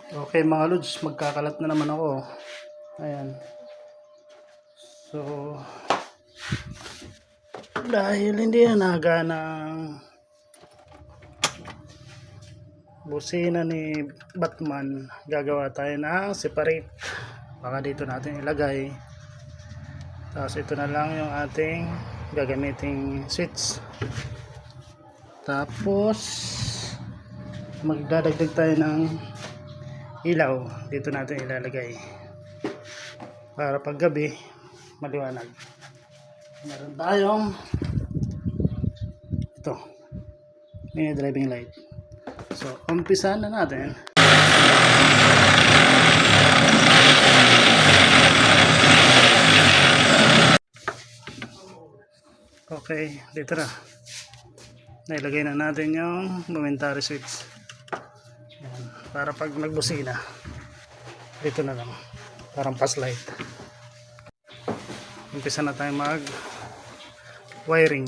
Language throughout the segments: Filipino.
Okay mga lods, magkakalat na naman ako. Ayan. So, dahil hindi na naganang busina ni Batman, gagawa tayo ng separate. Baka dito natin ilagay. Tapos ito na lang yung ating gagamiting switch. Tapos magdadagdag tayo ng ilaw, dito natin ilalagay para pag gabi maliwanag. Meron tayong ito, may driving light. So umpisahan na natin. Okay, dito na nailagay na natin yung momentary switch. Yan, para pag nagbusina dito na lang, parang pass light. Umpisa na tayo mag wiring.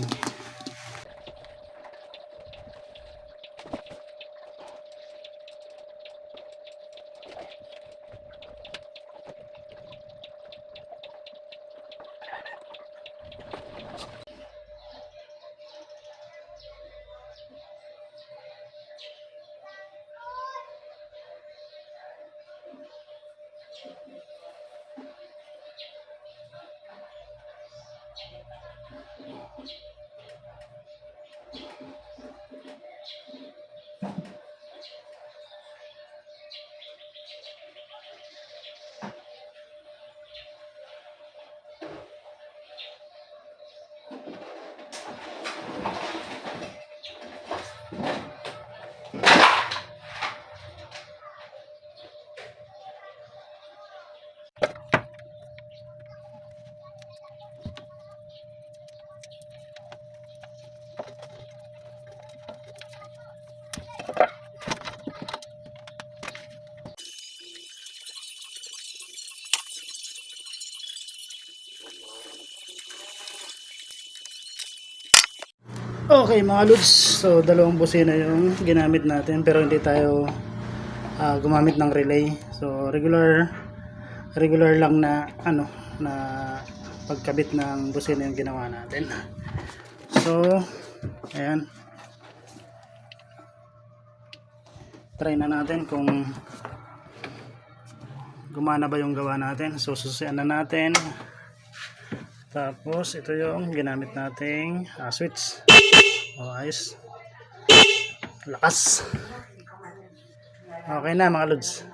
Okay mga lods, so dalawang busina yung ginamit natin pero hindi tayo gumamit ng relay. So regular lang na na pagkabit ng busina yung ginawa natin. So ayan, try na natin kung gumana ba yung gawa natin. So sususian na natin. Tapos ito yung ginamit nating switch. Ayos, lakas. Okay na mga lods.